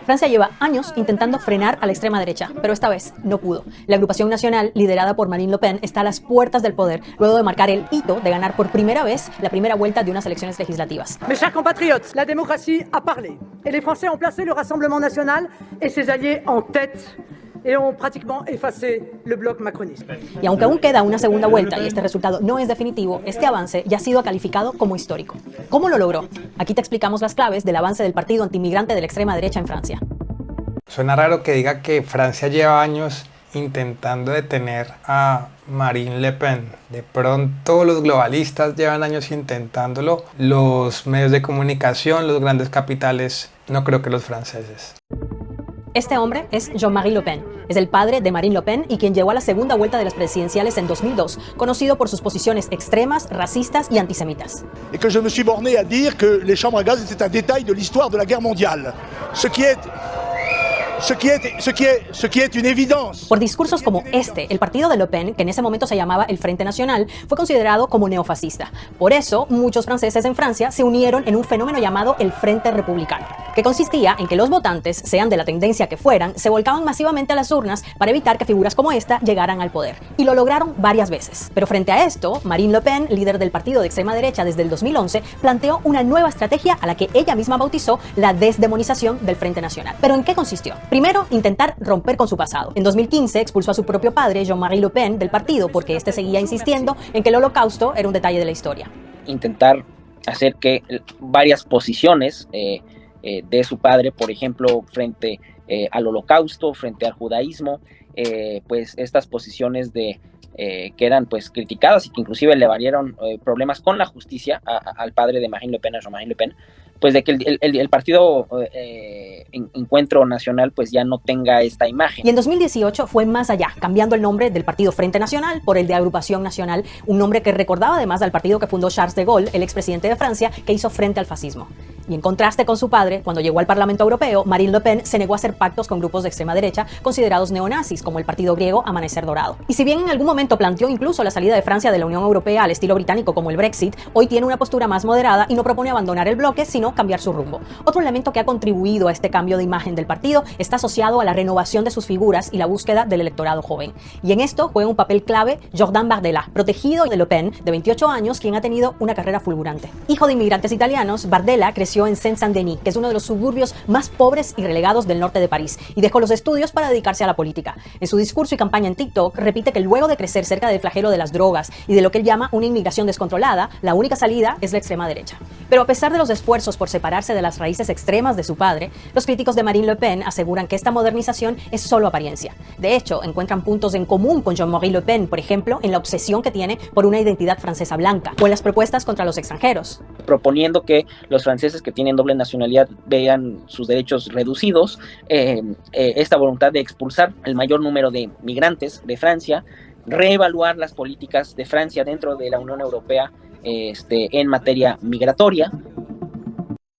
Francia lleva años intentando frenar a la extrema derecha, pero esta vez no pudo. La agrupación nacional, liderada por Marine Le Pen, está a las puertas del poder, luego de marcar el hito de ganar por primera vez la primera vuelta de unas elecciones legislativas. Mes chers compatriotes, la démocratie a parlé, et les Français ont placé le Rassemblement national et ses alliés en tête et ont pratiquement effacé le bloc macroniste. Y aunque aún queda una segunda vuelta y este resultado no es definitivo, este avance ya ha sido calificado como histórico. ¿Cómo lo logró? Aquí te explicamos las claves del avance del partido antimigrante de la extrema derecha en Francia. Suena raro que diga que Francia lleva años intentando detener a Marine Le Pen. De pronto los globalistas llevan años intentándolo, los medios de comunicación, los grandes capitales, no creo que los franceses. Este hombre es Jean-Marie Le Pen. Es el padre de Marine Le Pen y quien llegó a la segunda vuelta de las presidenciales en 2002, conocido por sus posiciones extremas, racistas y antisemitas. Et que je me suis borné à dire que les chambres à gaz étaient un détail de l'histoire de la guerre mondiale. Ce qui est une évidence. Por discursos como este, el partido de Le Pen, que en ese momento se llamaba el Frente Nacional, fue considerado como neofascista. Por eso, muchos franceses en Francia se unieron en un fenómeno llamado el Frente Republicano, que consistía en que los votantes, sean de la tendencia que fueran, se volcaban masivamente a las urnas para evitar que figuras como esta llegaran al poder. Y lo lograron varias veces. Pero frente a esto, Marine Le Pen, líder del partido de extrema derecha desde el 2011, planteó una nueva estrategia a la que ella misma bautizó la desdemonización del Frente Nacional. ¿Pero en qué consistió? Primero, intentar romper con su pasado. En 2015 expulsó a su propio padre, Jean-Marie Le Pen, del partido porque este seguía insistiendo en que el holocausto era un detalle de la historia. Intentar hacer que varias posiciones de su padre, por ejemplo, frente al holocausto, frente al judaísmo, pues estas posiciones que eran pues criticadas y que inclusive le valieron problemas con la justicia al padre de Marine Le Pen, a Jean-Marie Le Pen, pues de que el partido Encuentro Nacional pues ya no tenga esta imagen. Y en 2018 fue más allá, cambiando el nombre del partido Frente Nacional por el de Agrupación Nacional, un nombre que recordaba además al partido que fundó Charles de Gaulle, el expresidente de Francia, que hizo frente al fascismo. Y en contraste con su padre, cuando llegó al Parlamento Europeo, Marine Le Pen se negó a hacer pactos con grupos de extrema derecha considerados neonazis, como el partido griego Amanecer Dorado. Y si bien en algún momento planteó incluso la salida de Francia de la Unión Europea al estilo británico como el Brexit, hoy tiene una postura más moderada y no propone abandonar el bloque, sino cambiar su rumbo. Otro elemento que ha contribuido a este cambio de imagen del partido está asociado a la renovación de sus figuras y la búsqueda del electorado joven. Y en esto juega un papel clave Jordan Bardella, protegido de Le Pen, de 28 años, quien ha tenido una carrera fulgurante. Hijo de inmigrantes italianos, Bardella creció en Seine-Saint-Denis, que es uno de los suburbios más pobres y relegados del norte de París, y dejó los estudios para dedicarse a la política. En su discurso y campaña en TikTok, repite que luego de crecer cerca del flagelo de las drogas y de lo que él llama una inmigración descontrolada, la única salida es la extrema derecha. Pero a pesar de los esfuerzos por separarse de las raíces extremas de su padre, los críticos de Marine Le Pen aseguran que esta modernización es solo apariencia. De hecho, encuentran puntos en común con Jean-Marie Le Pen, por ejemplo, en la obsesión que tiene por una identidad francesa blanca o en las propuestas contra los extranjeros, proponiendo que los franceses que tienen doble nacionalidad vean sus derechos reducidos, esta voluntad de expulsar el mayor número de migrantes de Francia, reevaluar las políticas de Francia dentro de la Unión Europea en materia migratoria.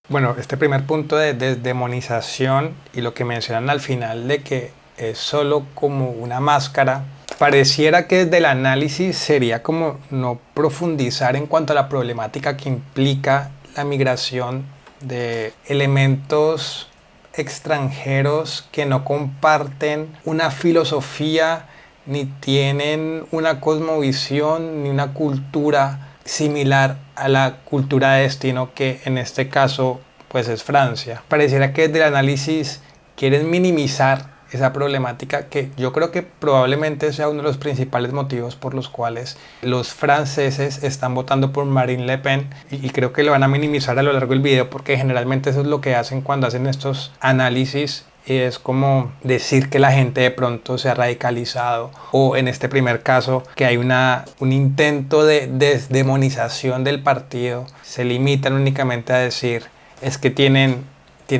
Bueno, este primer punto de desdemonización y lo que mencionan al final de que es solo como una máscara, pareciera que desde el análisis sería como no profundizar en cuanto a la problemática que implica la migración de elementos extranjeros que no comparten una filosofía, ni tienen una cosmovisión, ni una cultura similar a la cultura de destino que en este caso pues es Francia. Pareciera que desde el análisis quieren minimizar esa problemática, que yo creo que probablemente sea uno de los principales motivos por los cuales los franceses están votando por Marine Le Pen, y creo que lo van a minimizar a lo largo del video porque generalmente eso es lo que hacen cuando hacen estos análisis. Y es como decir que la gente de pronto se ha radicalizado, o en este primer caso que hay un intento de desdemonización del partido. Se limitan únicamente a decir es que tiene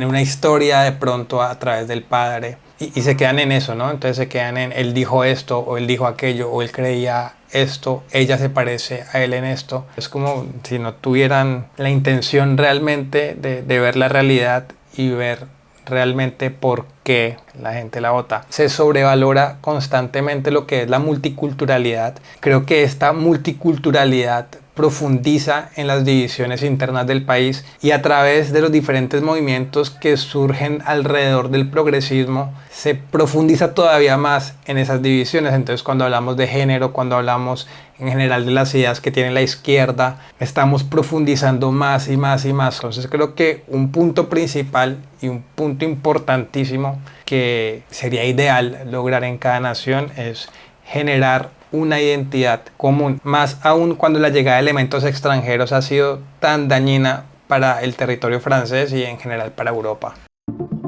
una historia de pronto a través del padre, y se quedan en eso, ¿no? Entonces se quedan en él dijo esto, o él dijo aquello, o él creía esto, ella se parece a él en esto. Es como si no tuvieran la intención realmente de ver la realidad y ver realmente por qué la gente la vota. Se sobrevalora constantemente lo que es la multiculturalidad. Creo que esta multiculturalidad profundiza en las divisiones internas del país y a través de los diferentes movimientos que surgen alrededor del progresismo se profundiza todavía más en esas divisiones. Entonces, cuando hablamos de género, cuando hablamos en general de las ideas que tiene la izquierda, estamos profundizando más y más y más. Entonces creo que un punto principal y un punto importantísimo que sería ideal lograr en cada nación es generar una identidad común, más aún cuando la llegada de elementos extranjeros ha sido tan dañina para el territorio francés y en general para Europa.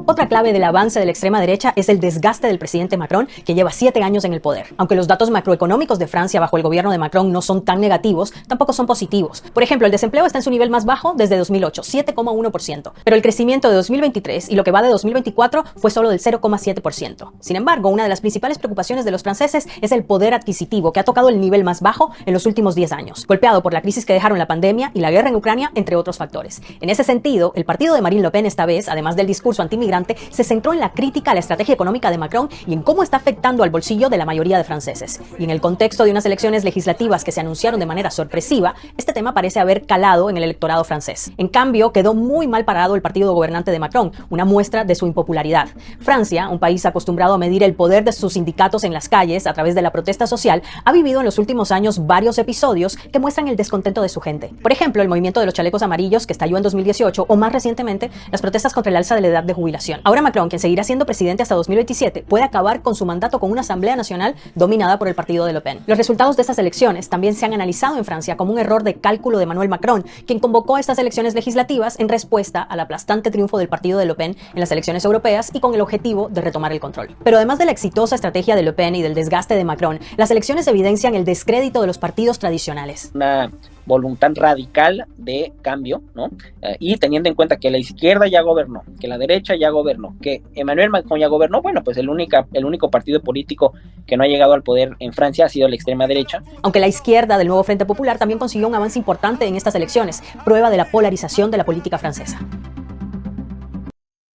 Otra clave del avance de la extrema derecha es el desgaste del presidente Macron, que lleva 7 años en el poder. Aunque los datos macroeconómicos de Francia bajo el gobierno de Macron no son tan negativos, tampoco son positivos. Por ejemplo, el desempleo está en su nivel más bajo desde 2008, 7,1%. Pero el crecimiento de 2023 y lo que va de 2024 fue solo del 0,7%. Sin embargo, una de las principales preocupaciones de los franceses es el poder adquisitivo, que ha tocado el nivel más bajo en los últimos 10 años, golpeado por la crisis que dejaron la pandemia y la guerra en Ucrania, entre otros factores. En ese sentido, el partido de Marine Le Pen esta vez, además del discurso antimigrante, se centró en la crítica a la estrategia económica de Macron y en cómo está afectando al bolsillo de la mayoría de franceses. Y en el contexto de unas elecciones legislativas que se anunciaron de manera sorpresiva, este tema parece haber calado en el electorado francés. En cambio, quedó muy mal parado el partido gobernante de Macron, una muestra de su impopularidad. Francia, un país acostumbrado a medir el poder de sus sindicatos en las calles a través de la protesta social, ha vivido en los últimos años varios episodios que muestran el descontento de su gente. Por ejemplo, el movimiento de los chalecos amarillos que estalló en 2018 o más recientemente, las protestas contra el alza de la edad de jubilación. Ahora Macron, quien seguirá siendo presidente hasta 2027, puede acabar con su mandato con una asamblea nacional dominada por el partido de Le Pen. Los resultados de estas elecciones también se han analizado en Francia como un error de cálculo de Emmanuel Macron, quien convocó a estas elecciones legislativas en respuesta al aplastante triunfo del partido de Le Pen en las elecciones europeas y con el objetivo de retomar el control. Pero además de la exitosa estrategia de Le Pen y del desgaste de Macron, las elecciones evidencian el descrédito de los partidos tradicionales. Una voluntad radical de cambio, ¿no? Y teniendo en cuenta que la izquierda ya gobernó, que la derecha ya gobernó, que Emmanuel Macron ya gobernó, bueno, pues el único partido político que no ha llegado al poder en Francia ha sido la extrema derecha. Aunque la izquierda del Nuevo Frente Popular también consiguió un avance importante en estas elecciones, prueba de la polarización de la política francesa.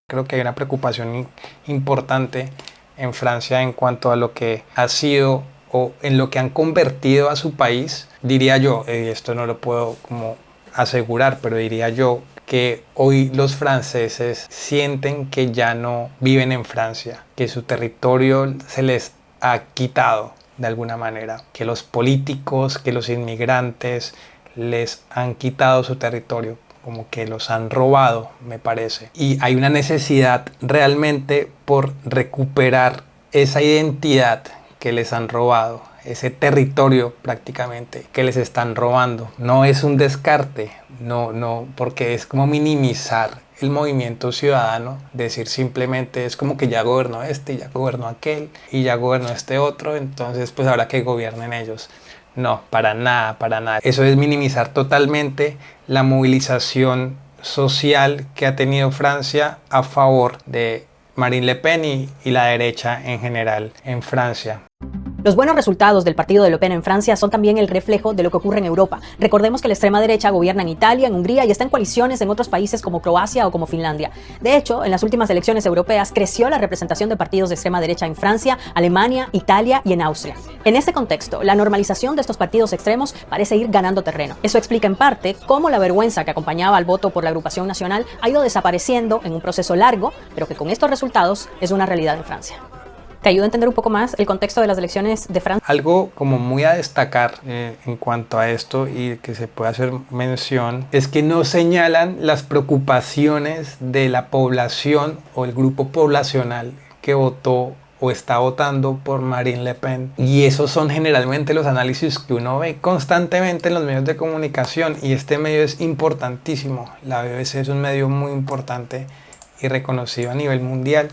Creo que hay una preocupación importante en Francia en cuanto a lo que ha sido o en lo que han convertido a su país, diría yo, esto no lo puedo como asegurar, pero diría yo que hoy los franceses sienten que ya no viven en Francia, que su territorio se les ha quitado de alguna manera, que los políticos, que los inmigrantes les han quitado su territorio, como que los han robado, me parece. Y hay una necesidad realmente por recuperar esa identidad que les han robado, ese territorio prácticamente que les están robando. No es un descarte, no, porque es como minimizar el movimiento ciudadano, decir simplemente es como que ya gobernó este, ya gobernó aquel y ya gobernó este otro, entonces pues ahora que gobiernen ellos. No, para nada, para nada. Eso es minimizar totalmente la movilización social que ha tenido Francia a favor de Marine Le Pen y la derecha en general en Francia. Los buenos resultados del partido de Le Pen en Francia son también el reflejo de lo que ocurre en Europa. Recordemos que la extrema derecha gobierna en Italia, en Hungría y está en coaliciones en otros países como Croacia o como Finlandia. De hecho, en las últimas elecciones europeas creció la representación de partidos de extrema derecha en Francia, Alemania, Italia y en Austria. En este contexto, la normalización de estos partidos extremos parece ir ganando terreno. Eso explica en parte cómo la vergüenza que acompañaba al voto por la agrupación nacional ha ido desapareciendo en un proceso largo, pero que con estos resultados es una realidad en Francia. ¿Te ayuda a entender un poco más el contexto de las elecciones de Francia? Algo como muy a destacar en cuanto a esto y que se puede hacer mención es que no señalan las preocupaciones de la población o el grupo poblacional que votó o está votando por Marine Le Pen. Y esos son generalmente los análisis que uno ve constantemente en los medios de comunicación y este medio es importantísimo. La BBC es un medio muy importante y reconocido a nivel mundial.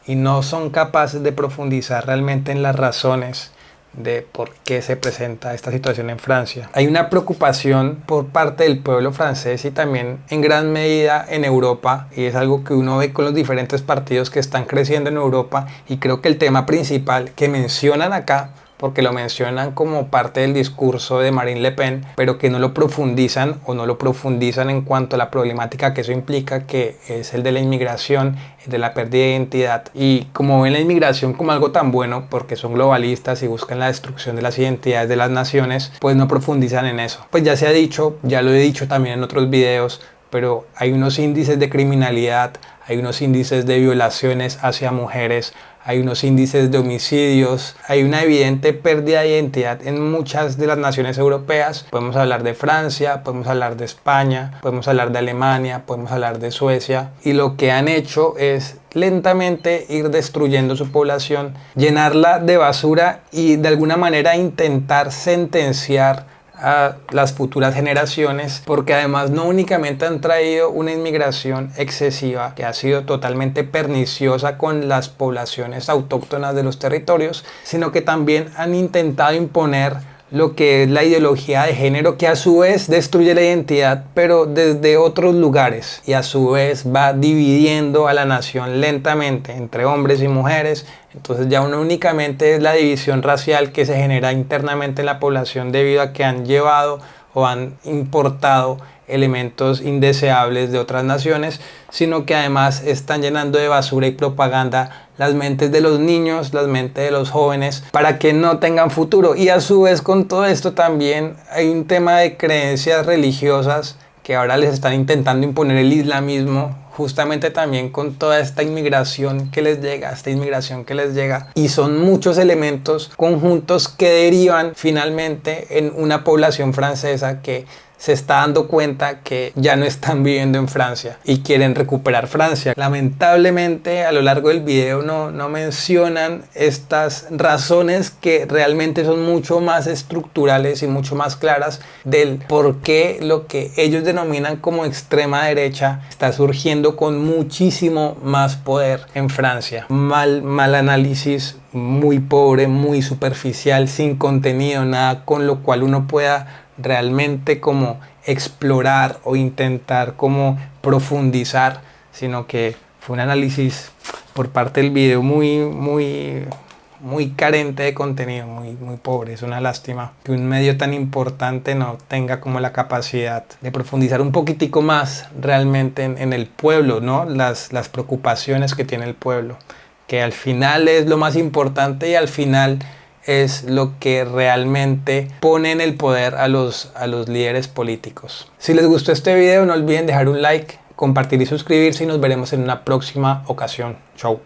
Y no son capaces de profundizar realmente en las razones de por qué se presenta esta situación en Francia. Hay una preocupación por parte del pueblo francés y también en gran medida en Europa, y es algo que uno ve con los diferentes partidos que están creciendo en Europa, y creo que el tema principal que mencionan acá porque lo mencionan como parte del discurso de Marine Le Pen, pero que no lo profundizan o no lo profundizan en cuanto a la problemática que eso implica, que es el de la inmigración, de la pérdida de identidad. Y como ven la inmigración como algo tan bueno, porque son globalistas y buscan la destrucción de las identidades de las naciones, pues no profundizan en eso. Pues ya se ha dicho, ya lo he dicho también en otros videos, pero hay unos índices de criminalidad, hay unos índices de violaciones hacia mujeres, hay unos índices de homicidios, hay una evidente pérdida de identidad en muchas de las naciones europeas. Podemos hablar de Francia, podemos hablar de España, podemos hablar de Alemania, podemos hablar de Suecia, y lo que han hecho es lentamente ir destruyendo su población, llenarla de basura y de alguna manera intentar sentenciar a las futuras generaciones, porque además no únicamente han traído una inmigración excesiva que ha sido totalmente perniciosa con las poblaciones autóctonas de los territorios, sino que también han intentado imponer lo que es la ideología de género, que a su vez destruye la identidad, pero desde otros lugares, y a su vez va dividiendo a la nación lentamente entre hombres y mujeres. Entonces ya no únicamente es la división racial que se genera internamente en la población debido a que han llevado o han importado elementos indeseables de otras naciones, sino que además están llenando de basura y propaganda las mentes de los niños, las mentes de los jóvenes, para que no tengan futuro. Y a su vez con todo esto también hay un tema de creencias religiosas que ahora les están intentando imponer el islamismo, justamente también con toda esta inmigración que les llega, y son muchos elementos conjuntos que derivan finalmente en una población francesa que se está dando cuenta que ya no están viviendo en Francia y quieren recuperar Francia. Lamentablemente a lo largo del video no mencionan estas razones que realmente son mucho más estructurales y mucho más claras del por qué lo que ellos denominan como extrema derecha está surgiendo con muchísimo más poder en Francia. Mal análisis, muy pobre, muy superficial, sin contenido, nada con lo cual uno pueda realmente como explorar o intentar como profundizar, sino que fue un análisis por parte del video muy carente de contenido, muy pobre. Es una lástima que un medio tan importante no tenga como la capacidad de profundizar un poquitico más realmente en el pueblo, ¿no? Las preocupaciones que tiene el pueblo, que al final es lo más importante y al final es lo que realmente pone en el poder a los líderes políticos. Si les gustó este video, no olviden dejar un like, compartir y suscribirse, y nos veremos en una próxima ocasión. Chau.